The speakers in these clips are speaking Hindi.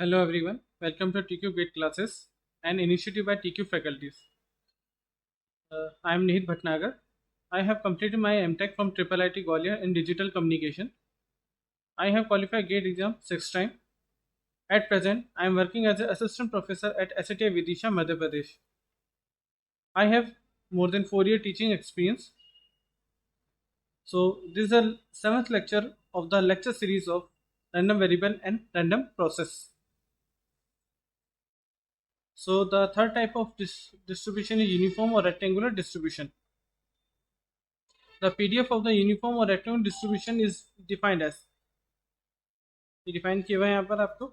Hello everyone, welcome to TQ Gate Classes, an initiative by TQ faculties. I am Nihit Bhatnagar. I have completed my MTech from IIIT Gwalior in Digital Communication. I have qualified GATE exam 6 times. At present, I am working as an assistant professor at SATI Vidisha, Madhya Pradesh. I have more than 4 year teaching experience. So this is the 7th lecture of the lecture series of random variable and random process. So the third type of distribution is uniform or rectangular distribution. The PDF of the uniform or rectangular distribution is defined as, ये define किया हुआ है यहाँ पर आपको.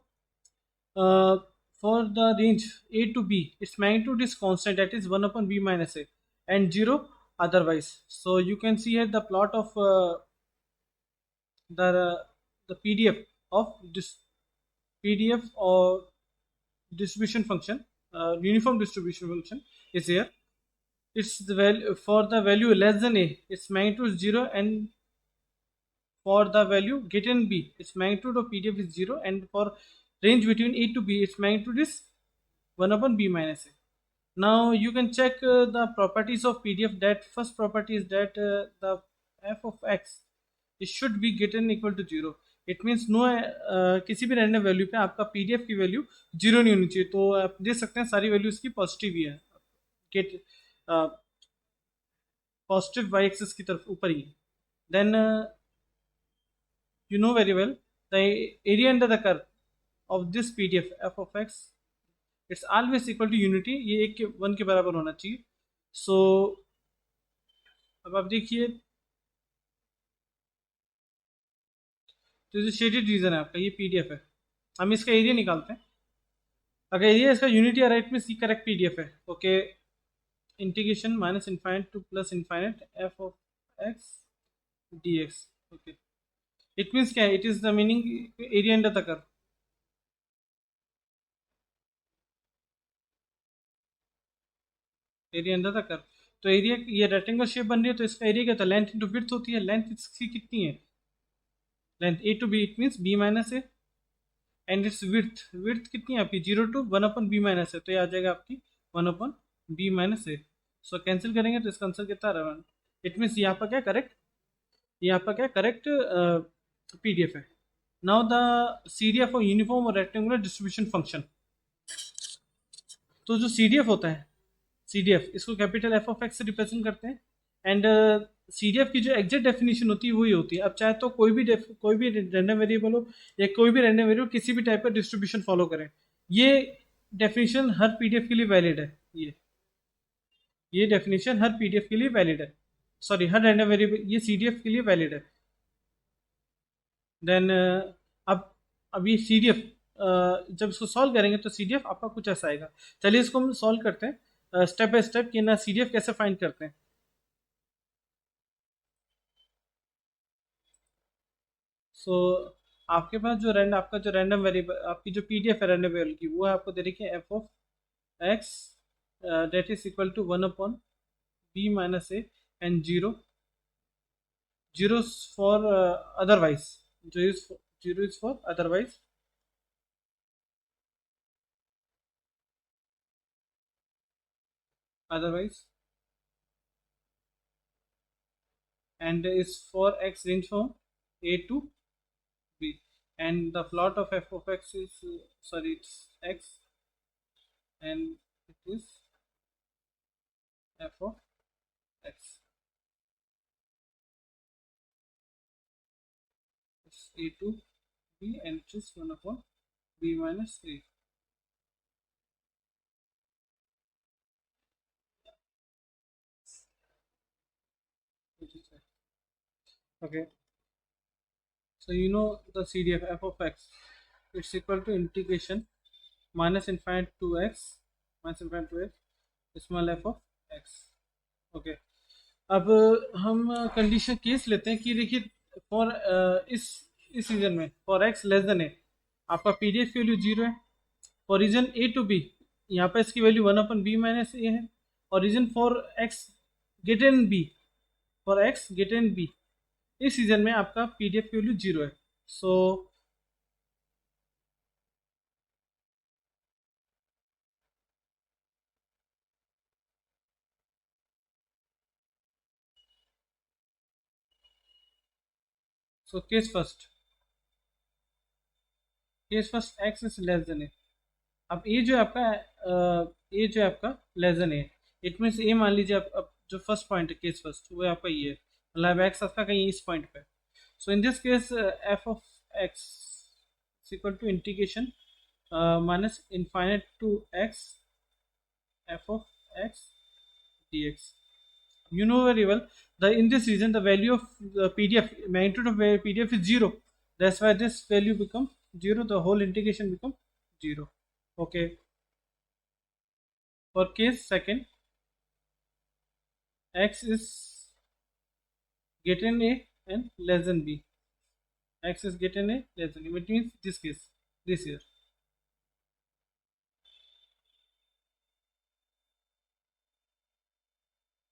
For the range a to b, its magnitude is constant, that is 1 upon b minus a, and 0 otherwise. So you can see here the plot of the PDF of this PDF or distribution function, uniform distribution function is here. It's the value for the value less than a, its magnitude is 0, and for the value greater than b, its magnitude of PDF is 0, and for range between a to b, its magnitude is 1 upon b minus a. Now you can check the properties of PDF. That first property is that the f of x, it should be greater than equal to 0. It means no किसी भी रैंडम वैल्यू पे आपका पीडीएफ की वैल्यू जीरो नहीं होनी चाहिए. तो आप देख सकते हैं सारी वैल्यू इसकी पॉजिटिव ही है, गेट पॉजिटिव वाई एक्सिस की तरफ ऊपर ही. Then you know very well the area under the curve of this PDF f of x, it's always equal to unity. ये 1 के बराबर होना चाहिए. सो अब आप देखिए, तो जो शेडेड रीजन है आपका, ये PDF है. हम इसका एरिया निकालते हैं. अगर एरिया इसका यूनिटी आ रहा है, इट मीन्स ये करेक्ट PDF है. Okay, integration minus infinite to plus infinite f of x dx. Okay, it means क्या है, it is the meaning area under the curve. Area under the curve. तो एरिया, ये रेक्टेंगल शेप बन रही है, तो इसका एरिया क्या था, लेंथ इंटू विड्थ होती है. लेंथ इसकी कितनी है, length A to B, it means B minus A, and its width, width कितनी है आपकी 0 to 1 upon B minus A, तो ये आ जाएगा आपकी 1 upon B minus A. So cancel करेंगे तो इसका आंसर कितना रहा, इट मीन्स यहाँ पर क्या करेक्ट, यहाँ पर क्या करेक्ट PDF है. नाउ द CDF और यूनिफॉर्म और रेक्टेंगुलर डिस्ट्रीब्यूशन फंक्शन. तो जो CDF होता है, CDF इसको कैपिटल F ऑफ X से रिप्रेजेंट करते हैं, एंड CDF की जो एग्जैक्ट डेफिनेशन होती है वही होती है. अब चाहे तो कोई भी रैंडम वेरिएबल हो या कोई भी रैंडम वेरिएबल किसी भी टाइप का डिस्ट्रीब्यूशन फॉलो करें, ये डेफिनेशन हर PDF के लिए वैलिड है. ये डेफिनेशन हर PDF के लिए वैलिड है, सॉरी हर रैंडम वेरिएबल, ये CDF के लिए वैलिड है. देन अब ये CDF जब इसको सॉल्व करेंगे तो CDF आपका कुछ ऐसा आएगा. चलिए इसको हम सॉल्व करते हैं स्टेप बाय स्टेप कि ना CDF कैसे फाइंड करते हैं. सो आपके पास जो आपका जो रैंडम वेरिएबल, आपकी जो PDF है रैंडम वेरिएबल की, वो आपको दे रखी है f of x that is equal to 1 upon b minus A, and 0 0 for otherwise, जो is 0 is for otherwise. Otherwise, and is for x range from a to b, and the plot of f of x is sorry, it's x, and it is f of x. It's a to b, and it is 1 upon b minus 3. Okay, so you know the CDF f of x, it's equal to integration minus infinite to x, minus infinite to x, small f of x. Okay, अब हम कंडीशन केस लेते हैं कि देखिए फॉर इस रीजन में for x less than A, आपका PDF की वैल्यू 0 है. For region a to b, यहाँ पर इसकी value 1 upon b minus A है. और region for x greater than b, for x greater than b, इस रीजन में आपका PDF की वैल्यू 0 है. सो So case first x is less than a. अब ए जो है आपका ए जो है आपका less than a, it means a मान लीजिए आप जो फर्स्ट पॉइंट है केस फर्स्ट वो आपका ये है, मतलब एक्स आपका कहीं इस पॉइंट पे. So in this case f of x equal to integration minus infinite to x f of x dx. You know very well the in this region the value of the PDF magnitude of PDF is 0. That's why this value becomes 0. The whole integration becomes 0. Okay. For case second, x is greater than a and less than b. X is greater than a less than b. Which means this case, this here.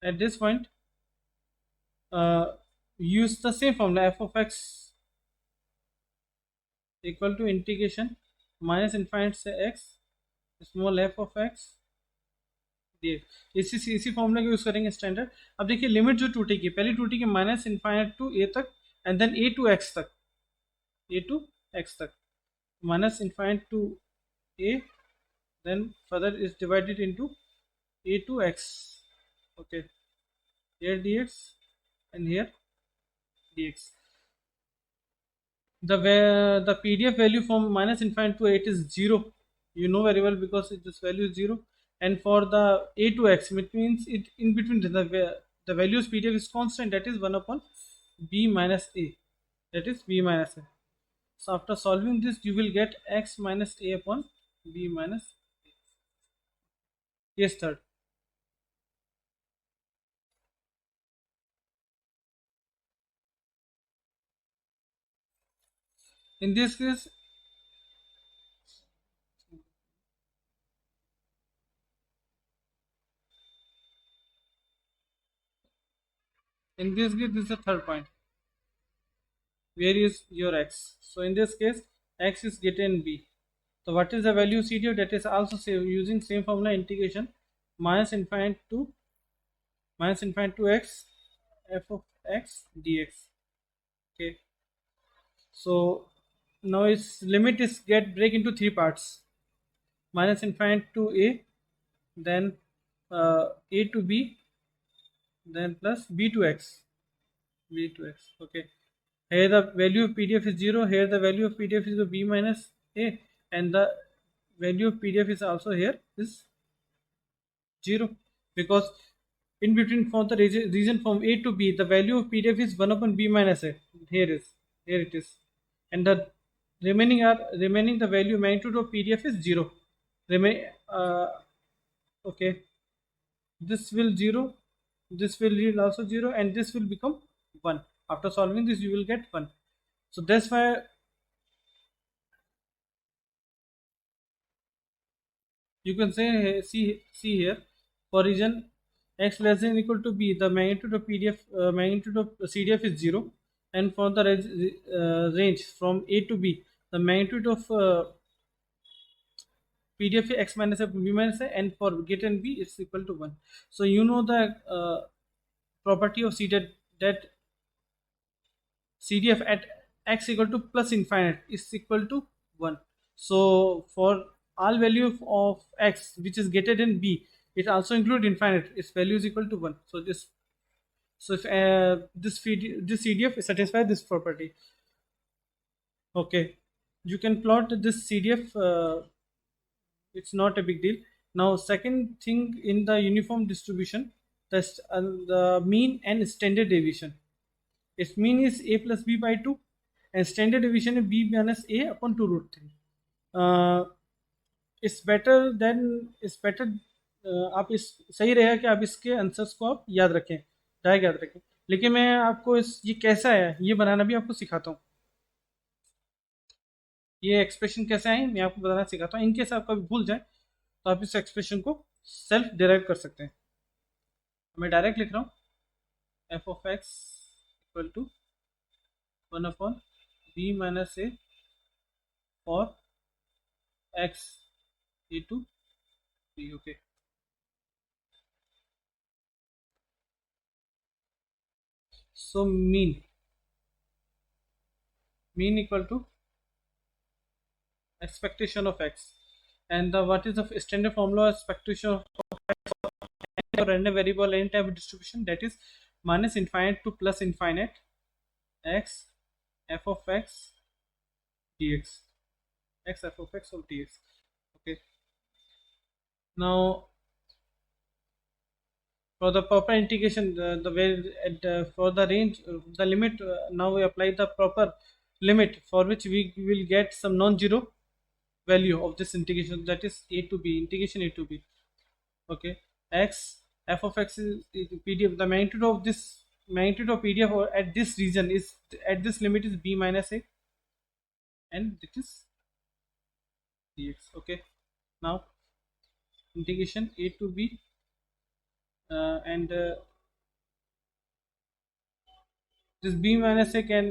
At this point, use the same formula f of x equal to integration minus infinite से x small f of x dx. इसी फॉर्मूला का यूज करेंगे स्टैंडर्ड. अब देखिए लिमिट जो टूटेगी पहली टूटेगी माइनस इन्फाइनाइट टू ए तक and then A to X तक, ए टू एक्स तक, minus infinite to A then further is divided into a to x. Okay, here dx and here dx. The PDF value from minus infinite to 8 is 0. You know very well because this value is 0. And for the a to x, it means it in between the values PDF is constant, that is 1 upon b minus a, that is b minus a. So after solving this you will get x minus a upon b minus a. Yes, third. In this case, this is the third point. Where is your x? So in this case, x is greater than b. So what is the value CDF? That is also using same formula integration minus infinite to x f of x dx. Okay. So now its limit is break into three parts: minus infinite to a, then a to b, then plus b to x. Okay. Here the value of PDF is 0. Here the value of PDF is b minus a, and the value of PDF is also here is 0, because in between from the region from a to b the value of PDF is 1 upon b minus a. Here it is, and the remaining the value magnitude of PDF is 0. Remain okay, this will 0, this will yield also 0, and this will become 1. After solving this you will get 1. So that's why you can say see here, for region x less than equal to b the magnitude of magnitude of CDF is 0, and for the range from a to b the magnitude of PDF x minus a b minus a, and for get and b it's equal to 1. So you know the property of CDF, that CDF at x equal to plus infinite is equal to 1. So for all value of x which is greater than b, it also include infinite, its value is equal to 1. So if this CDF satisfy this property. Okay, you can plot this CDF. It's not a big deal. Now second thing in the uniform distribution, the mean and standard deviation. Its mean is a plus b by 2 and standard deviation is b minus a upon 2 root 3. It's better आप इस सही रहेगा कि आप इसके आंसर्स को आप याद रखें, डायरेक्ट याद रखें. लेकिन मैं आपको ये कैसा है ये बनाना भी आपको सिखाता हूँ. ये एक्सप्रेशन कैसे आए मैं आपको बताना सिखाता हूँ. इनकेस आप कभी भूल जाए तो आप इस एक्सप्रेशन को सेल्फ डिराइव कर सकते हैं. मैं डायरेक्ट लिख रहा हूँ F of x equal to 1 upon B minus A for X A to B. Okay, so mean mean equal to expectation of x. And the what is the standard formula of expectation of a random variable any type of distribution, that is minus infinite to plus infinite x f of x dx, x f of x of dx. Okay, now for the proper integration, the way for the range, the limit, now we apply the proper limit for which we will get some non-zero value of this integration, that is a to b, integration a to b. Okay, x f of x is pdf, the magnitude of this magnitude of pdf or at this region is, at this limit is b minus a, and it is dx. Okay, now integration a to b, and this B minus A can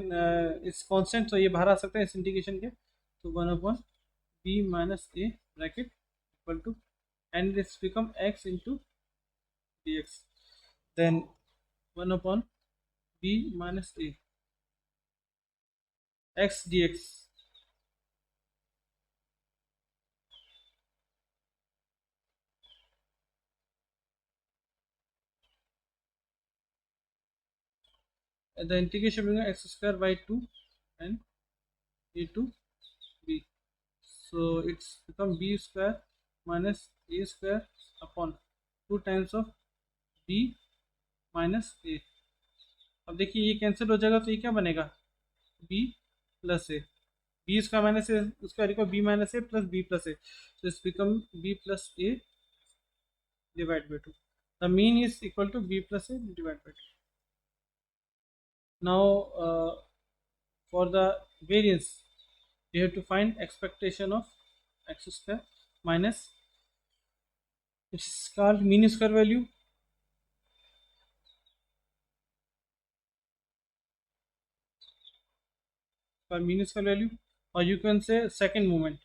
it's constant, तो ये बाहर आ सकता है इस इंटीग्रेशन के, तो 1/b minus A bracket equal to, and it's become x into dx, then 1/b minus A x dx. The integration becomes x square by 2 and a to b, so it's become b square minus a square upon 2 times of b minus a. अब देखिए ये कैंसिल हो जाएगा, तो ये क्या बनेगा, b plus A, B square minus A square equal B minus A plus B plus A, so it's become b plus a divided by 2. The mean is equal to b plus a divided by 2. Now for the variance, you have to find expectation of x square minus, it's called mean square value, for mean square value, or you can say second moment,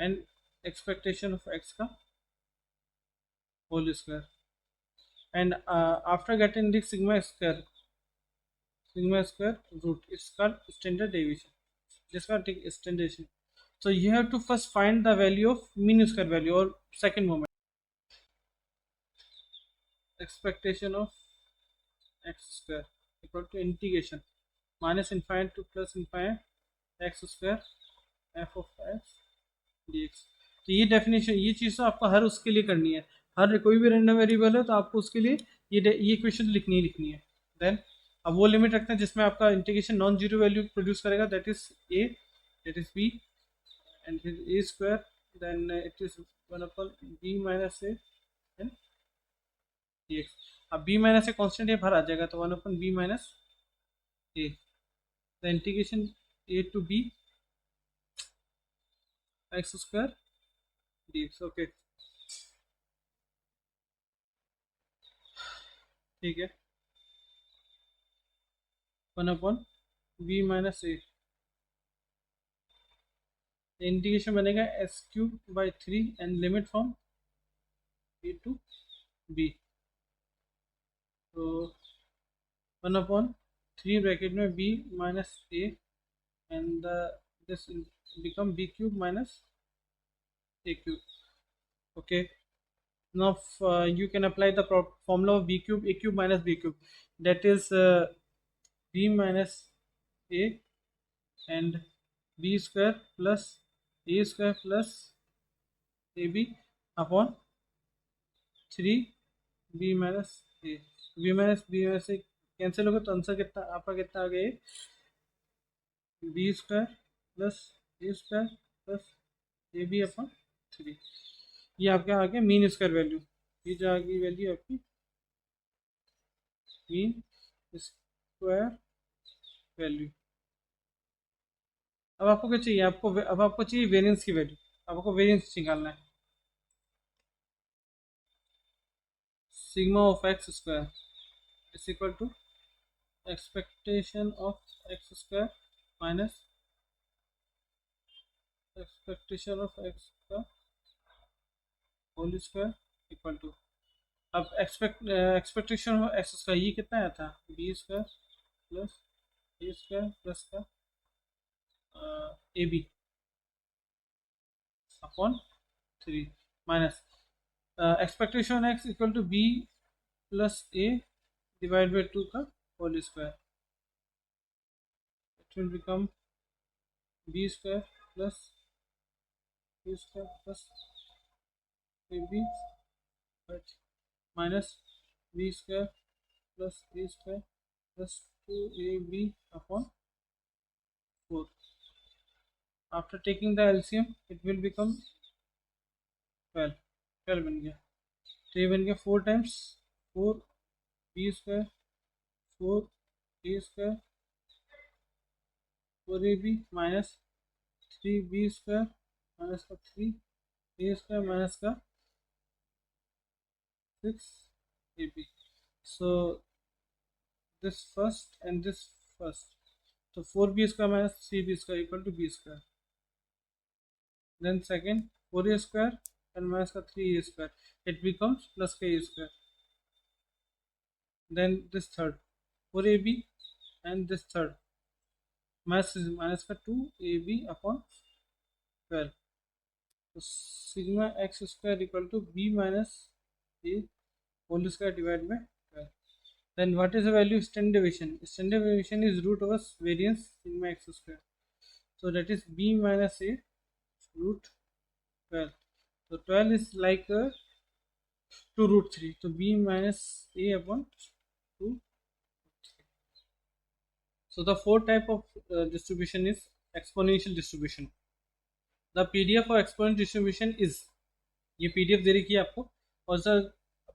and expectation of x ka whole square, and after getting the sigma square root, it's called standard deviation, just called take standard deviation. So you have to first find the value of mean square value or second moment. Expectation of x square equal to integration minus infinite to plus infinite x square f of x dx. तो ये डेफिनेशन, ये चीज़ तो आपको हर उसके लिए करनी है, हर कोई भी रैंडम वेरिएबल है तो आपको उसके लिए ये इक्वेशन लिखनी है. देन अब वो लिमिट रखते हैं जिसमें आपका integration non zero value produce करेगा, that is a, that is b, and फिर a square, then it is 1/b minus A and dx. अब b माइनस ए कॉन्स्टेंट ये बाहर आ जाएगा, तो 1/b minus a, the integration a to b x square dx. Okay ठीक है, 1/b माइनस ए, इंटीग्रेशन बनेगा s³/3 and limit from a to b, तो 1/3 ब्रैकेट में b minus A, and this become b³ minus a³. Okay, now you can apply the formula of b³ a³ minus b³, that is b minus a and b square plus a square plus ab upon 3b minus a. b minus a cancel होगा, तो आंसर कितना आपका कितना आ गया, B square plus A square plus A B upon 3. ये आपका आ गया मीन स्क्वायर वैल्यू, ये जो आ गई वैल्यू आपकी मीन स्क्वायर वैल्यू. अब आपको क्या चाहिए, अब आपको चाहिए वेरिएंस की वैल्यू, अब आपको वेरिएंस निकालना है. Sigma of x square is equal to expectation of x square minus expectation of X का होल स्क्वायर इक्वल टू अब एक्सपेक्टेशन एक्स का ये कितना आया था, बी स्क्वायर प्लस ए स्क्वायर प्लस का A B upon 3 minus expectation X equal to B plus A divide by 2 का whole square, it will become B square plus A square plus A B minus b square plus a square plus 2ab upon 4. After taking the LCM, it will become 12. 12 बन गया, तो ये बन गया 4 times 4 b square 4 a square 4ab minus 3b square minus का 3 a square minus का 6ab. So this first and this first. So 4b square minus 3b square equal to b square. Then second 4a square and minus ka 3a square. It becomes plus ka a square. Then this third 4ab and this third minus ka 2ab upon 12. So sigma x square equal to b minus a whole square divided by 12. Then what is the value of standard deviation? Standard deviation is root over variance sigma x square. So that is b minus a root 12. So 12 is like 2 root 3. So b minus a upon 2. So the fourth type of distribution is exponential distribution. The PDF for exponential distribution is, ये PDF दे रखी है आपको, और सर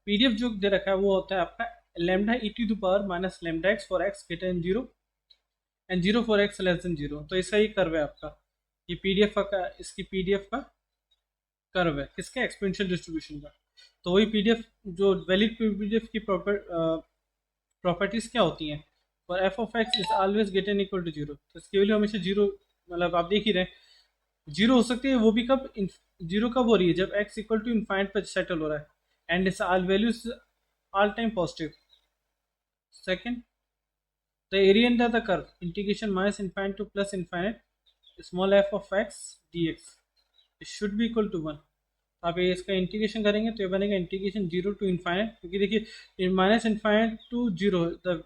PDF जो दे रखा है वो होता है आपका lambda e to the power minus lambda x for x greater than 0 and 0 for x less than 0. तो इसका ही कर्व है आपका, ये PDF का, इसकी PDF का कर्व है किसका, एक्सपोनेंशियल डिस्ट्रीब्यूशन का. तो वही PDF जो वैलिड PDF की प्रॉपर्टीज क्या होती हैं, for F of X is always greater than equal to zero. तो इसकी वैल्यू हमेशा जीरो, मतलब आप देख ही रहे जीरो हो सकती है, वो भी कब, जीरो कब हो रही है, जब एक्स इक्वल टू इनफाइनाइट पर सेटल हो रहा है and its all values all time positive. Second the area under the curve integration minus infinite to plus infinite small F of x D X it should be equal to 1. आप ये इसका इंटीग्रेशन करेंगे तो ये बनेगा इंटीग्रेशन जीरो टू इनफाइनाइट, क्योंकि देखिए minus infinite to zero the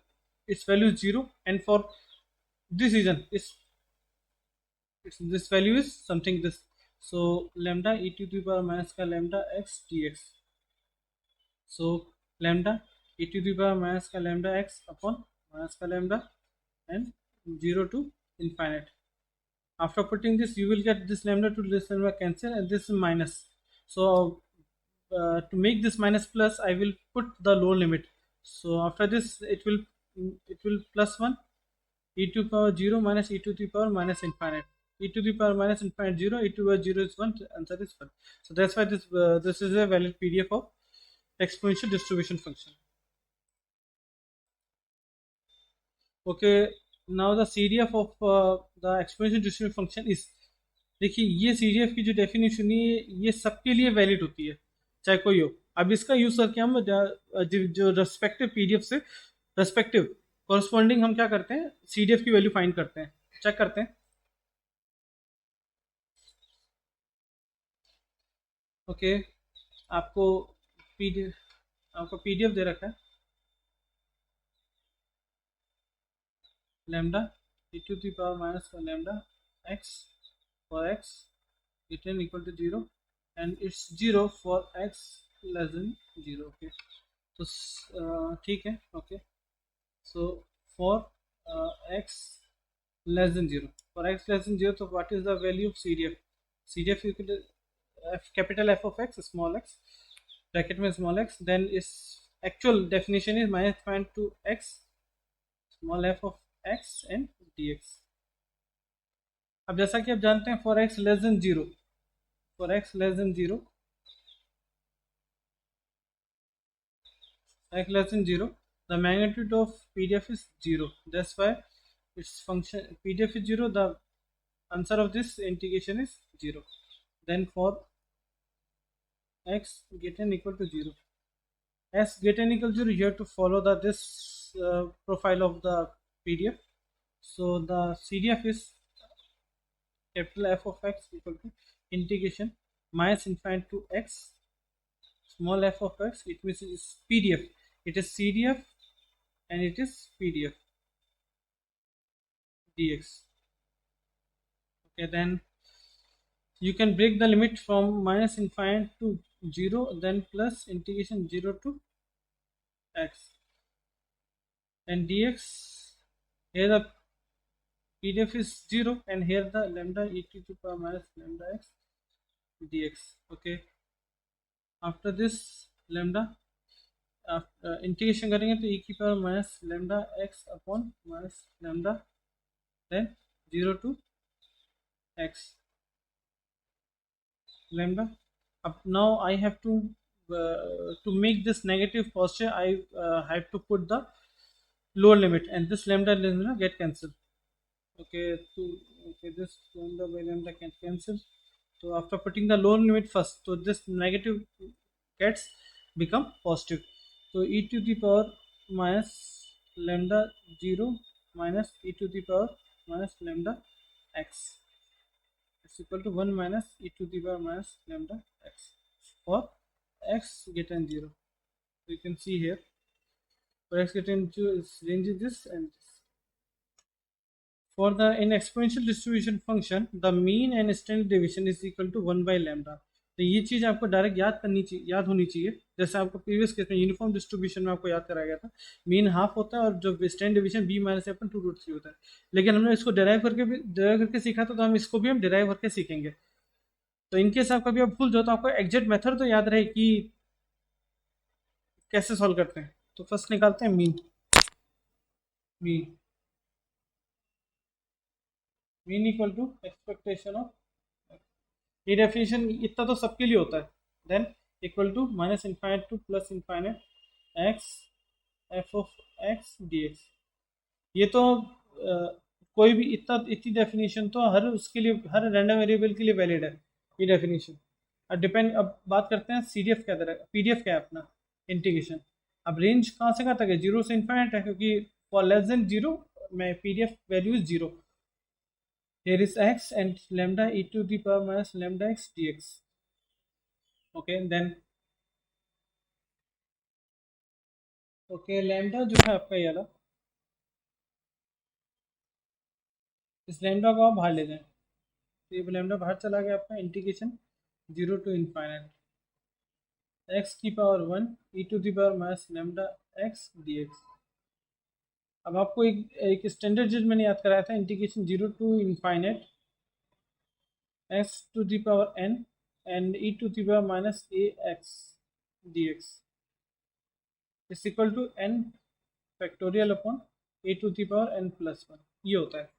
its value is 0, and for this reason this value is something this. So lambda e to the power minus ka lambda x dx. So lambda e to the power minus ka lambda x upon minus ka lambda and 0 to infinite. After putting this, you will get this lambda to this lambda cancel and this is minus. So to make this minus plus, I will put the lower limit. So after this, it will plus 1 e to the power 0 minus e to the power minus infinite. E to the power minus infinite 0, e to the power 0 is 1, answer is 1. So that's why this is a valid PDF of exponential distribution function. Okay, now the CDF of the exponential distribution function is, देखिए ये CDF की जो डेफिनेशन है ये सबके लिए वैलिड होती है चाहे कोई हो. अब इसका यूज करके हम जो रेस्पेक्टिव PDF से रेस्पेक्टिव कॉरस्पॉन्डिंग हम क्या करते हैं, CDF की वैल्यू फाइंड करते हैं, चेक करते हैं. ओके आपको PDF दे रखा है lambda e to the power minus lambda x for x greater than equal to 0 and it's 0 for x less than 0. okay तो ठीक है. okay so for x less than 0, for x less than 0, so what is the value of CDF equal to capital F of x small x bracket में small x, then is actual definition is minus point to x small f of x and dx. अब जैसा कि आप जानते हैं for x less then 0, for x less then 0, x less than 0, the magnitude of PDF is 0. That's why its function PDF is 0, the answer of this integration is 0. Then for x greater than equal to 0, as get n equals 0, you have to follow the this profile of the PDF. So the CDF is capital F of x equal to integration minus infinity to x small f of x. It means it is PDF. It is CDF and it is PDF dx. Okay, then you can break the limit from minus infinite to 0, then plus integration 0 to x, and dx. Here the PDF is 0 and here the lambda e to the power minus lambda x dx. Okay, after this lambda integration करेंगे तो e की power minus lambda x upon minus lambda then 0 to x lambda. Up now I have to make this negative positive. I have to put the lower limit and this lambda get cancelled. Okay, okay, this lambda by lambda can cancel. So after putting the lower limit first, so this negative gets become positive. So e to the power minus lambda 0 minus e to the power minus lambda x is equal to 1 minus e to the power minus lambda x for x get n 0. So you can see here for x get n 0 is range is this and this. For the in exponential distribution function, the mean and standard deviation is equal to 1 by lambda. तो ये चीज़ आपको डायरेक्ट याद होनी चाहिए, जैसे आपको प्रीवियस केस में यूनिफॉर्म डिस्ट्रीब्यूशन में आपको याद कराया गया था मीन हाफ होता है और जो स्टैंडर्ड डिवीजन बी माइनस अपन 2√3 होता है, लेकिन हमने इसको डिराइव करके सीखा था, तो हम इसको भी हम डिराइव करके सीखेंगे. तो इनकेस आप कभी आप भूल जाओ तो आपको एग्जैक्ट मेथड तो याद रहे कि कैसे सॉल्व करते हैं. तो फर्स्ट निकालते हैं mean. Mean equal to expectation of, ये डेफिनेशन इतना तो सबके लिए होता है. Then equal to minus infinite to plus infinite X F of x D X. ये तो कोई भी इतनी डेफिनेशन तो हर उसके लिए, हर रैंडम वेरिएबल के लिए वैलिड है ये डेफिनेशन. अब डिपेंड, अब बात करते हैं CDF क्या तरह, PDF क्या है अपना इंटीग्रेशन. अब रेंज कहाँ से कहाँ तक है, 0 से इनफाइनाइट है, क्योंकि फॉर लेस देन 0 में PDF value is 0. Here is x and lambda e to the power minus lambda x dx. Okay, then okay, lambda जो है आपका ये वाला, इस lambda को आप बाहर ले जाएं, तो ये lambda बाहर चला गया आपका. इंटीग्रेशन 0 to infinite x की power 1 e to the power minus lambda x dx. अब आपको एक स्टैंडर्ड जिट मैंने याद कराया था, integration 0 to infinite x to the power n and e to the power minus ax dx is equal to n factorial upon A to the power n plus 1. ये होता है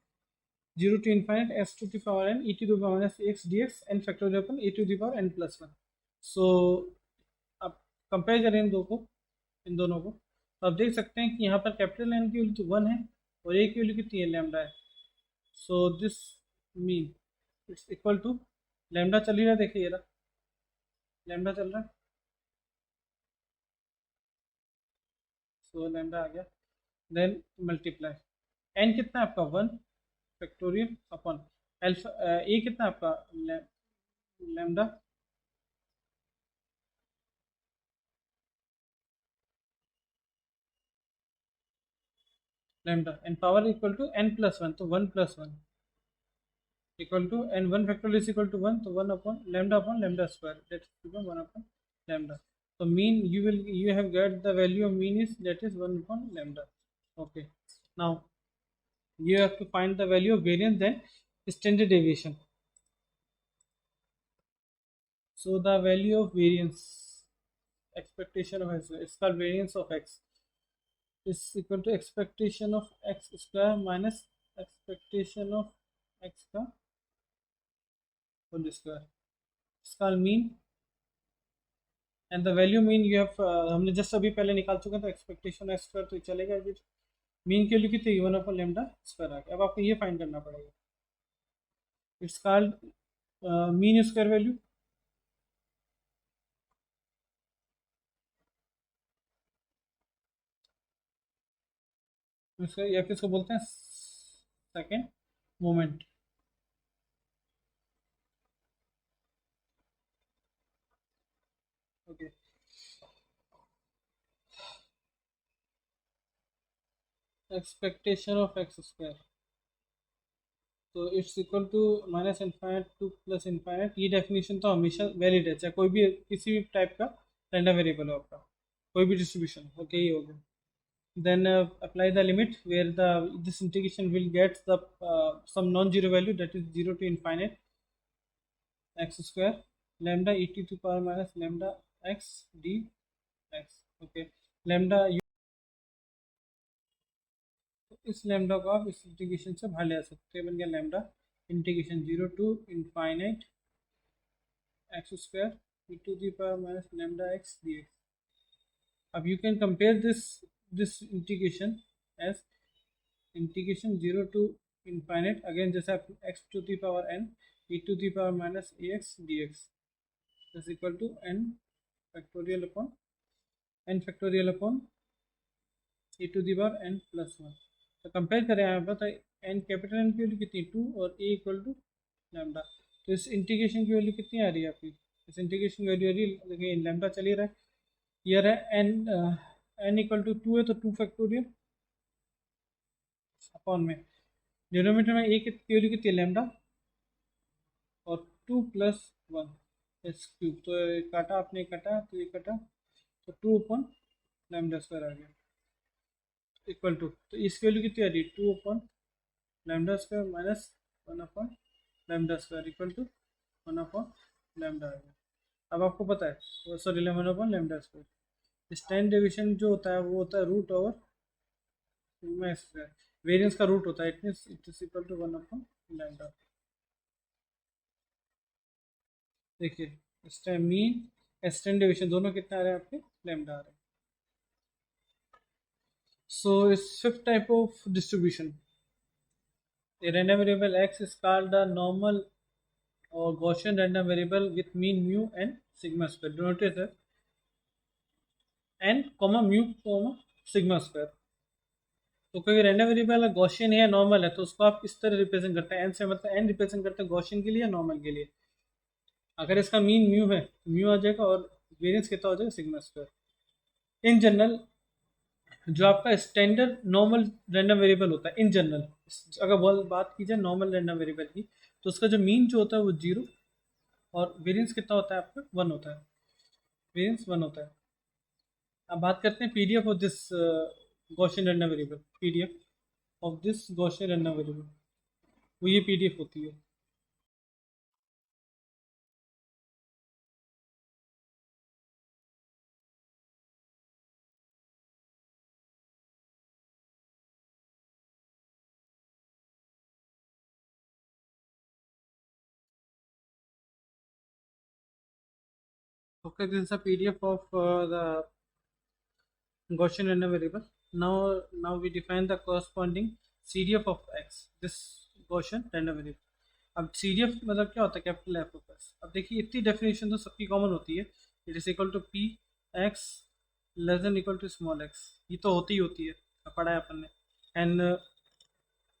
0 to infinite s to the power n e to the power minus x dx n factorial upon A to the power n plus 1. So अब कंपेयर करें इन दोनों को, तो आप देख सकते हैं कि यहाँ पर कैपिटल N की वैल्यू तो 1 है और ए की वैल्यू कितनी है, लैम्डा है. So this mean it's equal to lambda चल ही रहा है, देखिए ये रहा लैम्डा चल रहा है. सो लैम्डा आ गया. देन मल्टीप्लाई n कितना है आपका 1 फैक्टोरियल अपॉन अल्फा ए कितना है आपका lambda lambda and power equal to n plus 1, तो 1 plus 1 equal to n 1 factorial is equal to 1, तो 1 upon lambda square, that become 1 upon lambda. So mean you have got the value of mean is that is 1 upon lambda. Okay, now you have to find the value of variance, then standard deviation. So the value of variance, expectation of x, it's called variance of x, is equal to expectation of x square minus expectation of x का whole square. It's called mean and the value mean you have हमने जस्ट अभी पहले निकाल चुके हैं, तो एक्सपेक्टेशन x स्क्वायर तो चलेगा. मीन की वैल्यू कितनी 1 अपॉन लैम्डा स्क्वायर आ गया. अब आपको ये फाइंड करना पड़ेगा. It's called mean square value. इसको या फिर इसको बोलते हैं second moment. Okay, expectation of x square, तो it's equal to minus infinite to plus infinite. ये डेफिनेशन तो हमेशा वैलिड है, चाहे कोई भी किसी भी टाइप का रैंडम वेरिएबल हो आपका, कोई भी डिस्ट्रीब्यूशन। ओके, ये हो गया। Then apply the limit where the this integration will get the some non-zero value, that is 0 to infinite x square lambda e to the power minus lambda x dx। okay, lambda इस lambda को आप इस इंटीग्रेशन से बाहर ले आ सकते हैं, बन गया lambda integration 0 to infinite x square e to the power minus lambda x dx। अब you can compare this integration as integration 0 to infinite, again जैसे आप x to the power n e to the power minus A X D X is equal to n factorial upon e to the power n plus one. तो कंपेयर करें यहाँ पर, तो n कैपिटल n की वैल्यू कितनी 2 और a इक्वल टू लैम्डा। तो इस इंटीग्रेशन की वैल्यू कितनी आ रही है आपकी, इस इंटीग्रेशन की वैल्यू आ रही है, देखिए लैम्डा चल ही रहा है, ये रहा n इक्वल टू 2 है तो 2 फैक्टोरियल अपॉन में डिनोमीटर में एक की वैल्यू कितनी है लैम्डा और 2 प्लस वन एस क्यूब। तो काटा आपने, काटा तो ये कटा, तो 2 अपॉन लैम्डा स्क्वायर आ गया इक्वल टू, तो इसकी वैल्यू कितनी आ रही है 2 upon lambda square minus 1 upon lambda square equal to 1 upon lambda आ गया। अब आपको पता है, sorry 1 upon lambda square. Stand deviation जो होता है वो होता है root over sigma square, variance का रूट होता है, it means it is equal to 1 upon lambda. देखिए मीन स्टैंड डेविएशन दोनों कितना आ रहे हैं आपके, लैम्डा आ रहे हैं। सो इस fifth type of distribution, a random variable x is called the normal or Gaussian random variable with mean mu and sigma square, denoted as n comma mu comma sigma square। तो कोई रैंडम वेरिएबल गॉसियन है या नॉर्मल है तो उसको आप इस तरह रिप्रेजेंट करते हैं, एन से मतलब एन रिप्रेजेंट करते हैं गॉसियन के लिए या नॉर्मल के लिए। अगर इसका मीन म्यू है तो म्यू आ जाएगा और वेरिएंस कितना हो जाएगा सिग्मा स्क्वायर। इन जनरल जो आपका स्टैंडर्ड नॉर्मल रैंडम वेरिएबल होता है, इन जनरल अगर बात की जाए नॉर्मल रैंडम वेरिएबल की, तो उसका जो मीन जो होता है वो 0 और वेरिएंस कितना होता है आपका 1 होता है, वेरिएंस 1 होता है। अब बात करते हैं PDF of this Gaussian random variable, PDF of this Gaussian random variable, वो ये पीडीएफ होती है। Okay, this is a PDF of the Gaussian random variable. Now we define the corresponding CDF of x, this Gaussian random variable। अब CDF मतलब क्या होता है, कैपिटल एफ ऑफ एक्स। अब देखिए इतनी डेफिनेशन तो सबकी कॉमन होती है, it is equal to P x less than equal to small x, ये तो होती है, पढ़ा है अपन ने। And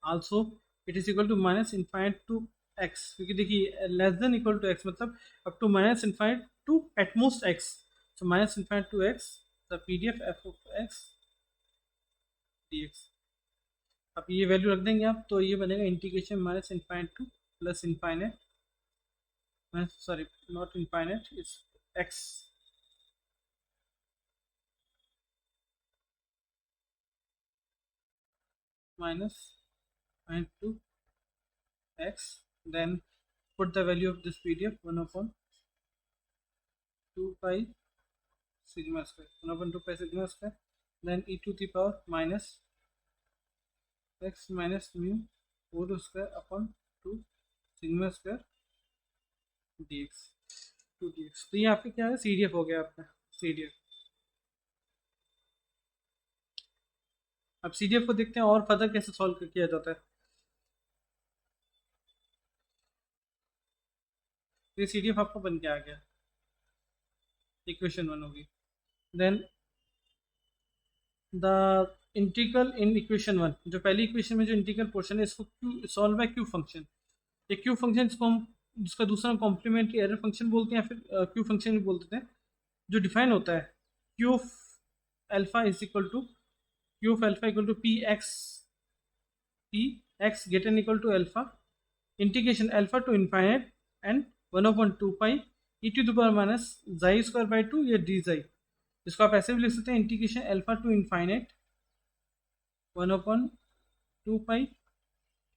also it is equal to minus infinite to x, क्योंकि देखिए less than equal to x मतलब up to minus infinite to at most x, so minus infinite to x the PDF f of x dx। अब ये वैल्यू रख देंगे आप, तो ये बनेगा integration minus infinite to plus infinite, sorry not infinite, it's x minus and to x, then put the value of this PDF 1 upon 2 pi sigma square, 1 upon 2 pi sigma square, then e to the power minus x minus mu whole square upon 2 sigma square dx 2 dx। तो ये आपका क्या है, CDF हो गया आपका CDF। अब CDF को देखते हैं और फर्दर कैसे सॉल्व किया जाता है। तो ये CDF आपका बन के आ गया, इक्वेशन 1 होगी। Then the integral in equation one, जो पहली इक्वेशन में जो इंटीग्रल पोर्शन है इसको Q solve by Q function. ये क्यू फंक्शन इसको हम, जिसका दूसरा कॉम्प्लीमेंट्री एरर फंक्शन बोलते हैं या फिर क्यू फंक्शन भी बोलते हैं, जो डिफाइन होता है Q of alpha is equal to Q of alpha equal to P X greater than equal to alpha integration alpha to infinite and 1/2 pi E to the power minus z square by two या डी जाई। इसको आप ऐसे भी लिख सकते हैं integration alpha to infinite 1/2 pi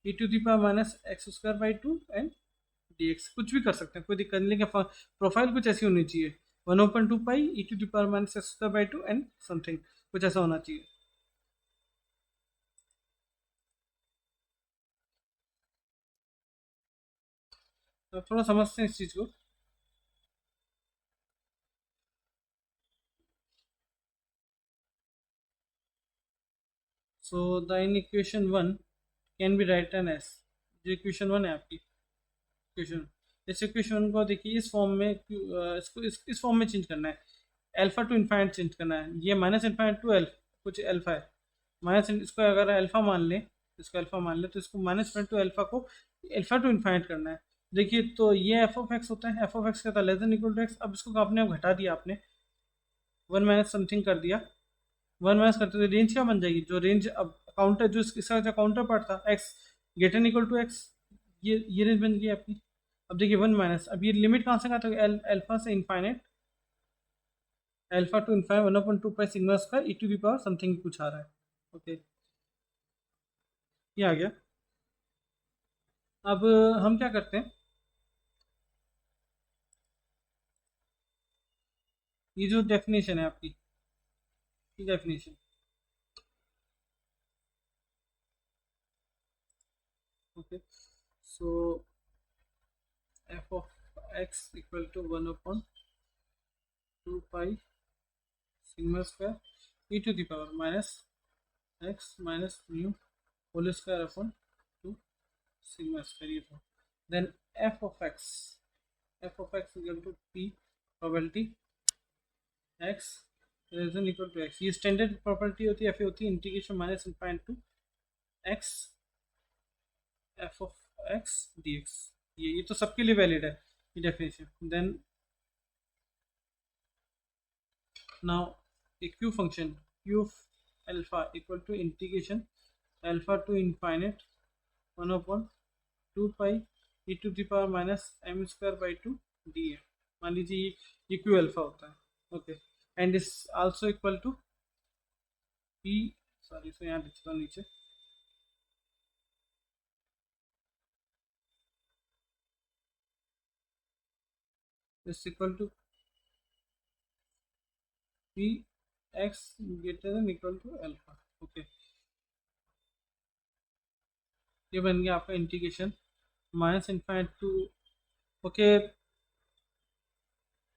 E to the power minus x square by two and D X. कुछ भी कर सकते हैं, कोई दिक्कत नहीं, लेकिन प्रोफाइल कुछ ऐसी होनी चाहिए 1/2 pi E to the power minus x square by two and something, कुछ ऐसा होना चाहिए। तो थोड़ा समझते हैं इस चीज़ को। So the in equation one can be written S, जो इक्वेशन वन है आपकी इक्वेशन, इस इक्वेशन को देखिए इस फॉर्म में इसको इस फॉर्म में चेंज करना है, अल्फा टू इन्फाइनाइट चेंज करना है। ये माइनस इन्फाइनाइट टू एल्फ कुछ अल्फा है, माइनस इसको अगर अल्फा मान लें, इसको अल्फा मान लें तो इसको माइनस टू अल्फा को अल्फा टू इन्फाइनाइट करना है। देखिए तो ये एफ ऑफ एक्स होता है, एफ ऑफ एक्स का था less than equal to X. अब इसको आपने अब घटा दिया, आपने वन माइनस समथिंग कर दिया, वन माइनस करते तो रेंज क्या बन जाएगी, जो रेंज अब काउंटर जो इसका जो काउंटर पार्ट था X greater than equal to X, ये रेंज बन गई आपकी। अब देखिए वन माइनस, अब ये लिमिट कहाँ से कहा था, अल्फा से infinite, alpha to infinite 1/2 pi sigma square E to the power something कुछ आ रहा है। ओके, ये आ गया। अब हम क्या करते हैं, ये जो डेफिनेशन है आपकी, ये definition, okay, so F of x equal to 1/2 pi sigma square E to the power minus x minus mu whole square upon 2 sigma square, ये था। Then F of x equal to P probability X less than equal to X, ये स्टैंडर्ड प्रॉपर्टी होती है, या फिर होती है integration minus infinite to X F of x D X. ये तो सबके लिए वैलिड है ये definition. Then now a q function q of alpha equal to integration alpha to infinite 1/2 pi e to the power minus m square by 2 d है। मान लीजिए ये q अल्फा होता है, okay, and is also equal to p, sorry so यहाँ लिखता हूँ नीचे, is equal to p x greater than equal to alpha. Okay, ये बन गया आपका integration minus infinite to, okay,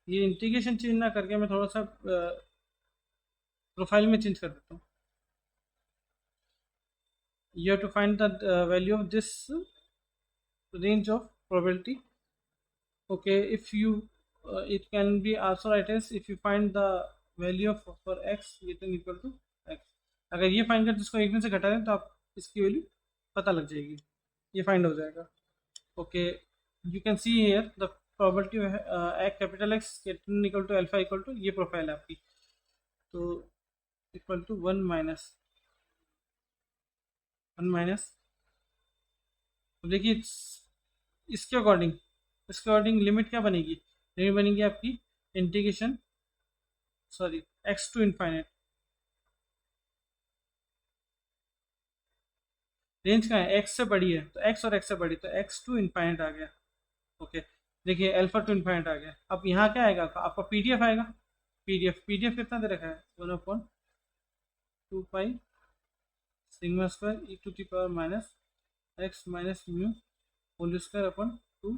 ये इंटीग्रेशन चेंज ना करके मैं थोड़ा सा प्रोफाइल में चेंज कर देता हूँ। You have to find the value of this range of probability. Okay, if you it can be also write as if you find the value of for x greater than equal to x, अगर ये फाइंड कर जिसको एक में से घटा दें तो आप इसकी वैल्यू पता लग जाएगी, ये फाइंड हो जाएगा। Okay, you can see here the probability capital X greater than equal to alpha equal to, ये प्रोफाइल है आपकी, तो इक्वल टू वन माइनस तो देखिए इसके अकॉर्डिंग लिमिट क्या बनेगी, लिमिट बनेगी आपकी integration, sorry, X to infinite, range कहाँ है, एक्स से बड़ी है तो एक्स और एक्स से बड़ी तो एक्स टू इनफाइनाइट आ गया। ओके, देखिए अल्फा टू इनफाइनाइट आ गया। अब यहाँ क्या आएगा आपका पीडीएफ आएगा, पीडीएफ कितना दे रखा है 1/2 pi sigma square E to the power minus x minus mu whole square upon 2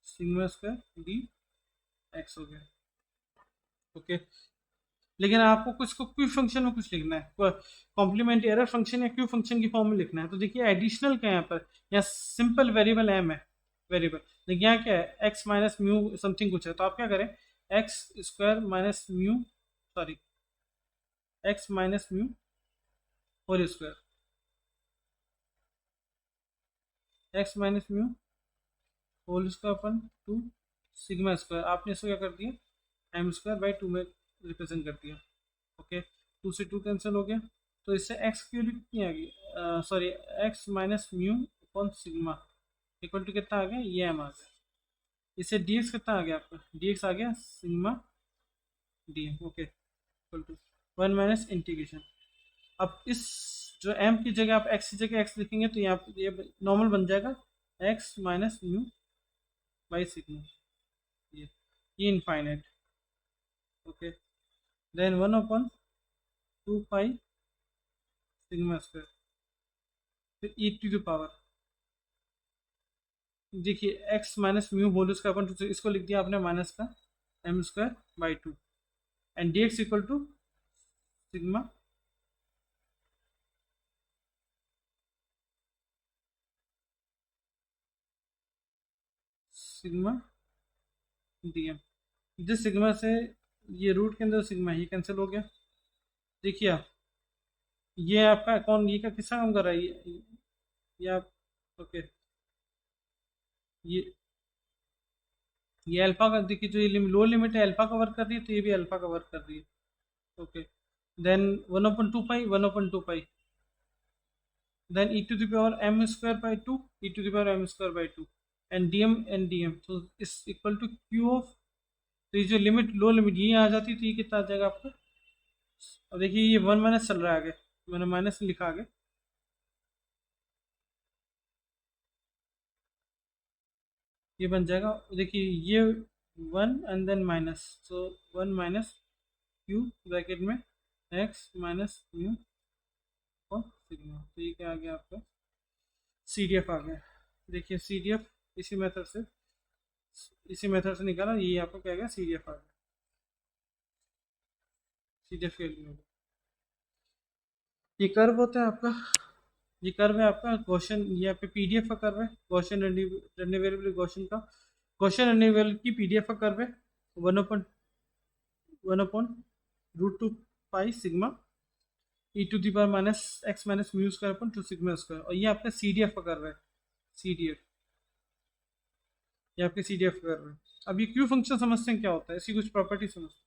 sigma square D X हो गया। ओके, लेकिन आपको कुछ को क्यू फंक्शन में कुछ लिखना है, कॉम्प्लीमेंट एरर फंक्शन या क्यू फंक्शन की फॉर्म में लिखना है। तो देखिए एडिशनल क्या है यहाँ पर, यहाँ सिंपल वेरिएबल एम है, वेरिएबल, लेकिन यहाँ क्या है एक्स माइनस म्यू समथिंग कुछ है, तो आप क्या करें X square minus mu, sorry X minus mu whole square, X minus mu whole square upon two sigma square, आपने इसको क्या कर दिया एम स्क्वायर बाई टू में रिप्रेजेंट कर दिया। ओके, टू से टू कैंसिल हो गया, तो इससे एक्स की वैल्यू कितनी आ गई, sorry X minus mu upon sigma equal to कितना आ गया, ये एम आ गया। इससे डी एक्स कितना आ गया आपका, डी एक्स आ गया sigma D M. Okay, equal to one minus integration. अब इस जो एम की जगह आप एक्स की जगह एक्स लिखेंगे तो यहाँ पे ये नॉर्मल बन जाएगा x minus mu by sigma, ये infinite. Okay, then one upon two pi sigma square, फिर ई टू द पावर, देखिए x minus mu whole square upon two, इसको लिख दिया आपने माइनस का m square by two, and D x equal to sigma sigma D m. जिस सिग्मा से ये रूट के अंदर सिग्मा ही कैंसिल हो गया। देखिए आप, ये आपका कौन, ये का किसका काम कर रहा है, ये आप, ओके, ये अल्फा का, देखिए जो ये लो लिमिट है अल्फा का वर्क कर रही है, तो ये भी अल्फा का वर्क कर रही है। Okay, then one upon two pi, one upon two pi, then e to the power m square by two, e to the power m square by two, and d m, तो इस इक्वल टू क्यू ऑफ, तो ये जो लिमिट लो लिमिट ये आ जाती है, तो ये कितना आ जाएगा आपका, अब देखिए ये वन माइनस चल रहा है आगे, मैंने माइनस लिखा आगे, ये बन जाएगा, देखिए ये one and then minus, so one minus q bracket में एक्स माइनस म्यू और सिग्मा, तो ये क्या आ गया आपका सी डी एफ आ गया। देखिए सी डी एफ इसी मेथड से निकाला, ये आपको क्या आ गया सी डी एफ आ गया, सी डी एफ के लिए ये कर्व होता है आपका, ये कर्व है आपका गॉसियन, ये पे पीडीएफ का कर्व है, गॉसियन रेंडवेरिएबल गॉसियन का, गॉसियन रेंडवेरिएबल की पीडीएफ का कर्व है, one upon root two pi sigma e to the power minus x minus mu square upon two sigma square, और ये आपका सी डी एफ का कर्व है, सी डी एफ, ये आपके सी डी एफ का कर्व है। अब ये क्यू फंक्शन समझते हैं क्या होता है, इसकी कुछ प्रॉपर्टी समझते हैं।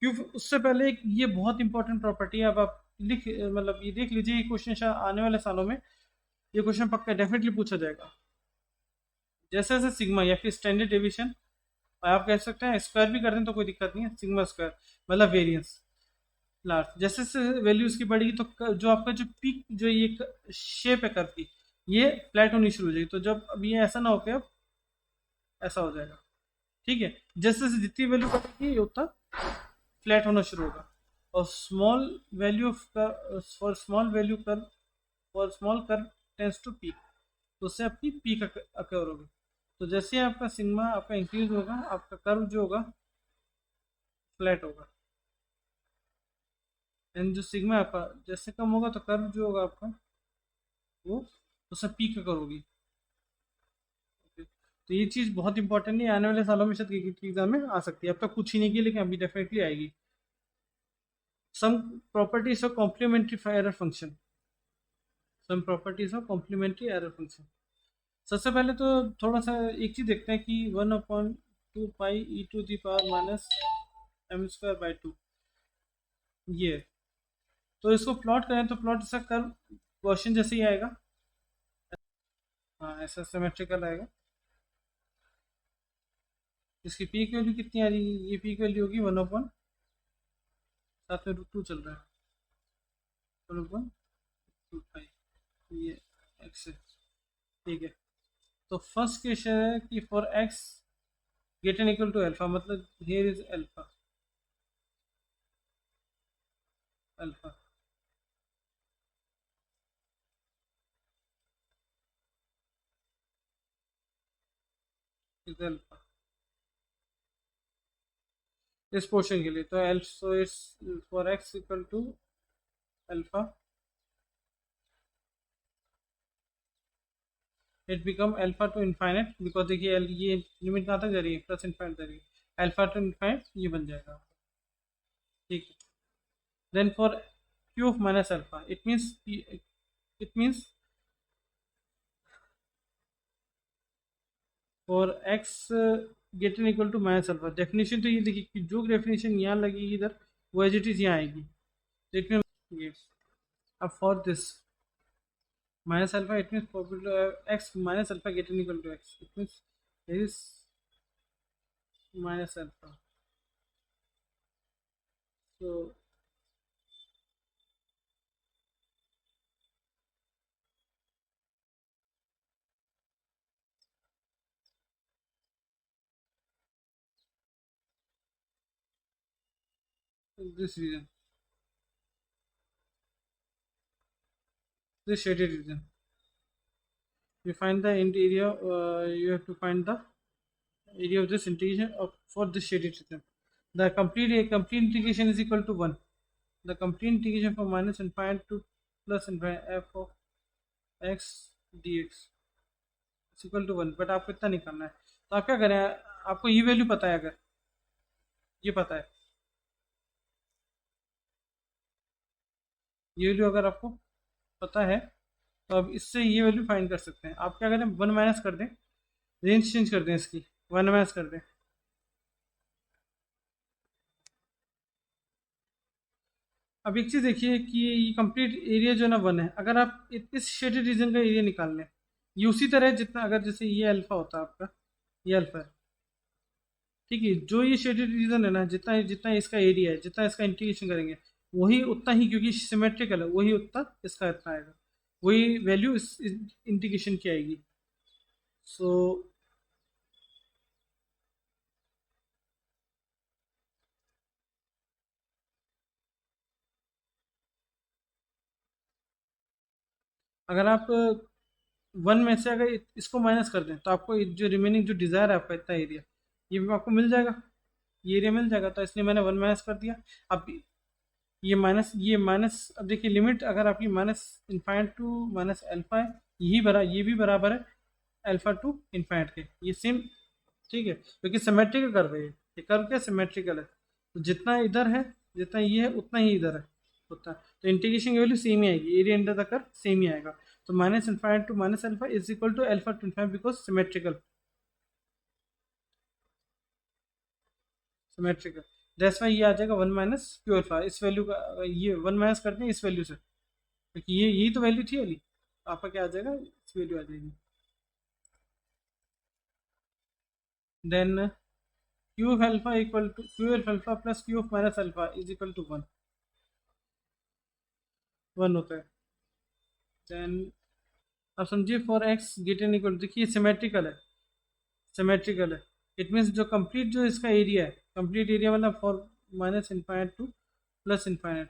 क्यू, उससे पहले एक ये बहुत इंपॉर्टेंट प्रॉपर्टी है, अब आप लिख, मतलब ये देख लीजिए, ये क्वेश्चन आने वाले सालों में ये क्वेश्चन पक्का डेफिनेटली पूछा जाएगा। जैसे जैसे सिग्मा या फिर स्टैंडर्ड डेविएशन, आप कह सकते हैं स्क्वायर भी कर दें तो कोई दिक्कत नहीं है, सिग्मा स्क्वायर मतलब वेरिएंस लार्ज, जैसे जैसे वैल्यू इसकी बढ़ेगी तो जो आपका जो पीक जो ये शेप है कर्व की, ये फ्लैट होनी शुरू हो जाएगी, तो जब अब ये ऐसा ना हो के अब ऐसा हो जाएगा, ठीक है, जैसे जैसे जितनी वैल्यू बढ़ेगी उतना फ्लैट होना शुरू होगा, और small value of for small value curve, for small curve tends to peak, तो उससे आपकी पीक अकर होगी, तो जैसे आपका सिग्मा आपका इंक्रीज होगा, आपका कर्व जो होगा फ्लैट होगा, एंड जो सिग्मा आपका जैसे कम होगा तो कर्व जो होगा आपका वो उससे पीक अकर होगी। तो ये चीज़ बहुत इंपॉर्टेंट है, आने वाले सालों में शायद एग्जाम में आ सकती है, अब तक कुछ ही नहीं की लेकिन अभी डेफिनेटली आएगी। Some properties of complementary error function, some properties of complementary error function. सबसे पहले तो थोड़ा सा एक चीज़ देखते हैं कि one upon two pi E to the power minus m square by two, ये तो इसको प्लॉट करें तो प्लॉट इसका कर्व क्वेश्चन जैसे ही आएगा, हाँ ऐसा सिमेट्रिकल आएगा। इसकी पीक वैल्यू कितनी आ रही है, ये पीक वैल्यू होगी वन अपॉन, साथ में रूट टू चल रहा है, वन अपॉन टू पाई, ये एक्स है, ठीक है। तो फर्स्ट क्वेश्चन है कि for x greater equal to alpha, मतलब here is alpha, alpha is alpha इस पोर्शन के लिए, तो also it's for x equal to alpha it become alpha to infinite, because देखिए ये लिमिट कहाँ तक जा रही है, प्लस इनफाइनाइट जा रही है, अल्फा टू इनफाइनाइट ये बन जाएगा, ठीक है। Then for q of minus alpha. It means for x greater than equal to minus alpha. Definition तो ये देखिए कि जो डेफिनेशन यहाँ लगेगी इधर वो एज इट इज यहाँ आएगी. तो इट मीन अब for this minus alpha, it means probability x minus alpha getting equal to x. It means there is minus alpha. So this region, this shaded region, you find the area. You have to find the area of this integration of for this shaded region. The complete integration is equal to 1. The complete integration from minus infinite to plus infinite f of x dx is equal to 1. But आपको इतना नहीं करना है. तो आप क्या करें, आपको ये वैल्यू पता है, अगर ये पता है ये वैल्यू अगर आपको पता है तो अब इससे ये वैल्यू फाइंड कर सकते हैं. आप क्या करें, वन माइनस कर दें, रेंज चेंज कर दें इसकी, वन माइनस कर दें. अब एक चीज़ देखिए कि ये कंप्लीट एरिया जो है ना वन है. अगर आप इस शेडेड रीजन का एरिया निकाल लें, ये उसी तरह है जितना, अगर जैसे ये अल्फा होता है आपका, ये अल्फा है, ठीक है. जो ये शेडेड रीजन है ना, जितना जितना इसका एरिया है, जितना इसका इंटीग्रेशन करेंगे वही उतना ही, क्योंकि सिमेट्रिकल है, वही उतना इसका इतना आएगा, वही वैल्यू इस इंटीग्रेशन की आएगी. सो अगर आप वन में से अगर इसको माइनस कर दें तो आपको जो रिमेनिंग जो डिज़ायर है आपका इतना एरिया, ये भी आपको मिल जाएगा, ये एरिया मिल जाएगा. तो इसलिए मैंने वन माइनस कर दिया. अब ये माइनस अब देखिए लिमिट अगर आपकी minus infinite to minus alpha है, ये भी बराबर है अल्फा टू इन्फाइनाइट के, ये सेम, ठीक है, क्योंकि सिमेट्रिकल कर्व है ये कर्व क्या सिमेट्रिकल है. तो जितना इधर है, जितना ये है उतना ही इधर है, उतना. तो इंटीग्रेशन की वैल्यू सेम ही आएगी, area under the curve same ही आएगा. तो minus infinite to minus alpha is equal to alpha to infinite because symmetrical. Symmetrical that's why ये आ जाएगा वन माइनस क्यू अल्फा. इस वैल्यू का ये वन माइनस करते हैं इस वैल्यू से, क्योंकि ये यही तो वैल्यू थी अली, आपका क्या आ जाएगा, इस वैल्यू आ जाएगी. Then q of alpha equal to Q of alpha plus q of minus alpha is equal to one, one होता है. देन अब समझिए फॉर एक्स ग्रेटर इक्वल, देखिए सिमेट्रिकल है, सिमेट्रिकल है. इट मीन्स जो कंप्लीट जो इसका एरिया है, कंप्लीट एरिया मतलब for minus infinite to plus infinite,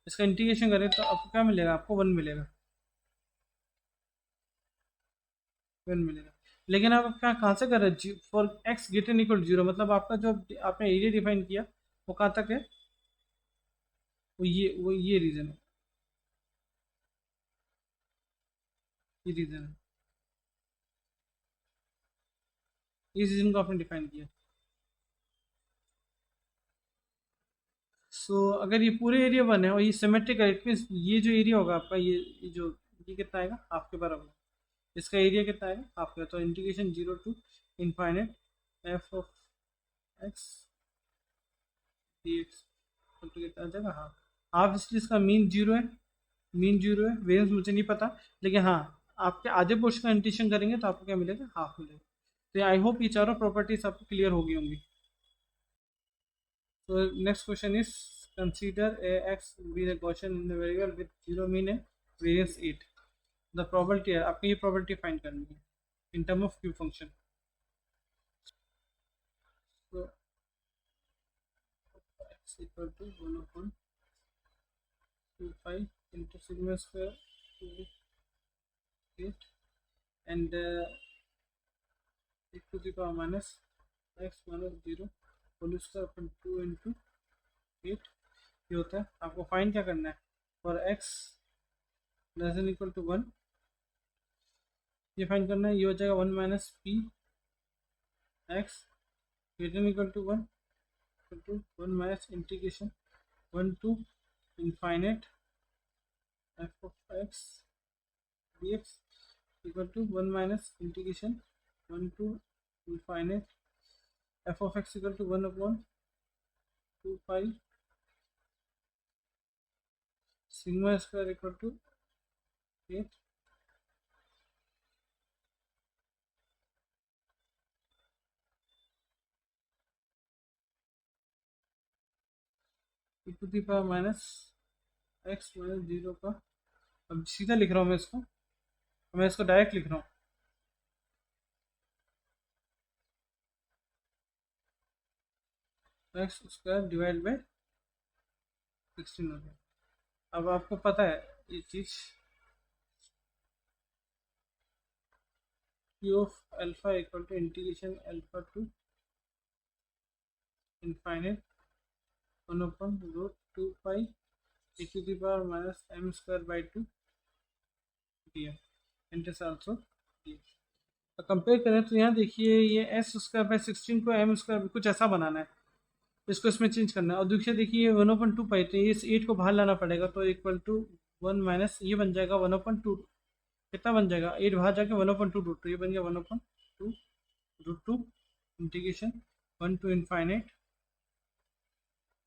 इसका इंटीग्रेशन करें तो आपको क्या मिलेगा, आपको वन मिलेगा, वन मिलेगा. लेकिन आप क्या कहाँ से कर रहे हैं, for x greater equal to zero, मतलब आपका जो आपने एरिया डिफाइन किया वो कहाँ तक है, वो ये रीजन है, ये रीजन है, इस रीजन को आपने डिफाइन किया. सो अगर ये पूरे एरिया वन है और ये सिमेट्रिकल, इट मीन्स ये जो एरिया होगा आपका, ये जो ये कितना आएगा, हाफ के बराबर. इसका एरिया कितना आएगा, हाफ का. तो integration zero to infinite f of x D x कितना आ जाएगा, हाफ. हाफ इसलिए इसका मीन जीरो है, मीन जीरो है, वेरियंस मुझे नहीं पता, लेकिन हाँ आपके आधे पोर्शन का इंटीग्रेशन करेंगे तो आपको क्या मिलेगा, हाफ मिलेगा. तो आई होप ये चारों प्रॉपर्टीज आपको क्लियर होगी होंगी. So next question is, consider AX be the Gaussian variable with zero mean and variance 8. The probability है, आपको ये probability find करनी है in term of Q function. So X equal to 1 upon 2 pi into sigma square to 8 and e to the power minus x minus 0 whole square upon 2 into 8. ये होता है. आपको फाइंड क्या करना है, for x less than equal to 1, ये फाइंड करना है. ये हो जाएगा 1 minus p x greater than equal to 1 equal to 1 minus integration 1 to infinite f of x D x equal to 1 minus integration 1 to infinite f of x equal to 1 upon 2 pi sigma square equal to 8 e to the power minus x minus 0 का। अब सीधा लिख रहा हूँ मैं इसको डायरेक्ट लिख रहा हूँ। एक्स स्क्वायर डिवाइड बाई 16 हो गया। अब आपको पता है ये चीज़ q of alpha equal to integration alpha to infinite 1 upon root 2 pi e to the power minus m square by 2 dm and is also dm। तो कंपेयर करें तो यहाँ देखिए ये एस स्क्वायर बाई 16 को एम स्क्वायर कुछ ऐसा बनाना है, इसको इसमें चेंज करना है। और दूसरे देखिए 1/2 पाई, तो ये इस 8 को बाहर लाना पड़ेगा, तो इक्वल टू 1 माइनस ये बन जाएगा 1/2। कितना बन जाएगा 8 बाहर जाके 1/2 रूट 2, ये बन गया 1/2 root 2 integration 1 to infinite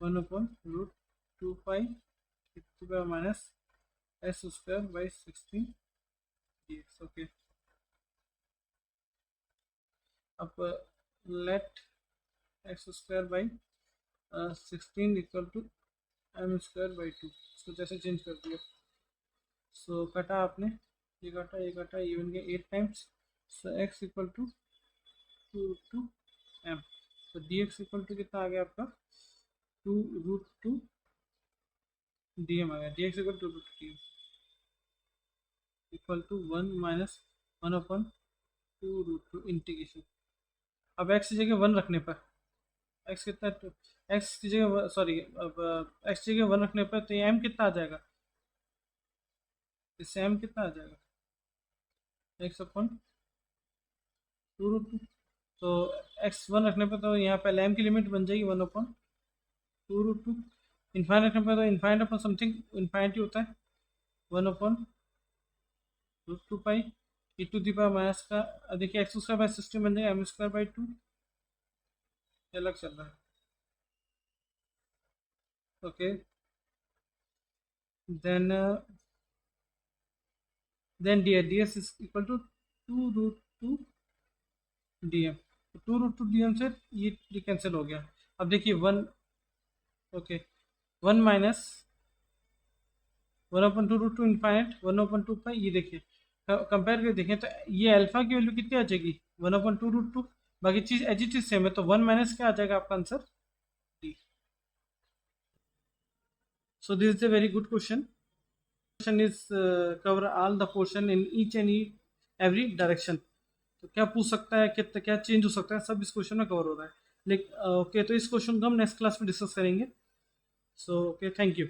1 upon root 2 pi e to the power minus s square by 16 dx। Okay, अब let x square by 16 equal to m square by 2, इसको जैसे चेंज कर दिया। सो कटा आपने, ये कटा ये कटा, ये बन गया 8 times. So x equal to 2 two m, तो dx इक्वल टू कितना आ गया आपका 2 रूट 2 dm आ गया। dx equal to root 2 equal to 1 minus 1 upon 2 root 2 integration. अब x की जगह 1 रखने पर x कितना, x की जगह सॉरी, अब x की जगह 1 रखने पर तो ये m कितना आ जाएगा, इससे m कितना आ जाएगा x अपन 2 रूट 2। तो x 1 रखने पर तो यहाँ पहले m की लिमिट बन जाएगी 1 अपन 2 रूट 2। इन्फाइनाइट रखने पर तो इन्फाइनाइट अपन समथिंग इन्फाइनाइट ही होता है 1 upon root 2 pi e to the power minus का, देखिए एक्स स्क्वायर बाई 16 बन जाएगा m स्क्वायर बाई 2, अलग चल रहा है। Okay, then ds is equal to 2 root 2 dm, तो 2 रूट 2 dm से ये कैंसिल हो गया। अब देखिए 1, ओके 1 माइनस 1/2 रूट 2 इनफाइनाइट 1/2 पाई, ये देखिए कंपेयर करके देखें तो ये अल्फा की वैल्यू कितनी आ जाएगी 1/2 रूट 2, बाकी चीज़ एज इट इज सेम है, तो 1 माइनस क्या आ जाएगा आपका answer D. So this is a very good question is cover all the portion in each and every direction. तो क्या पूछ सकता है, कितना क्या चेंज हो सकता है, सब इस क्वेश्चन में कवर हो रहा है। लेकिन ओके, तो इस क्वेश्चन को हम नेक्स्ट क्लास में डिस्कस करेंगे। So okay, thank you.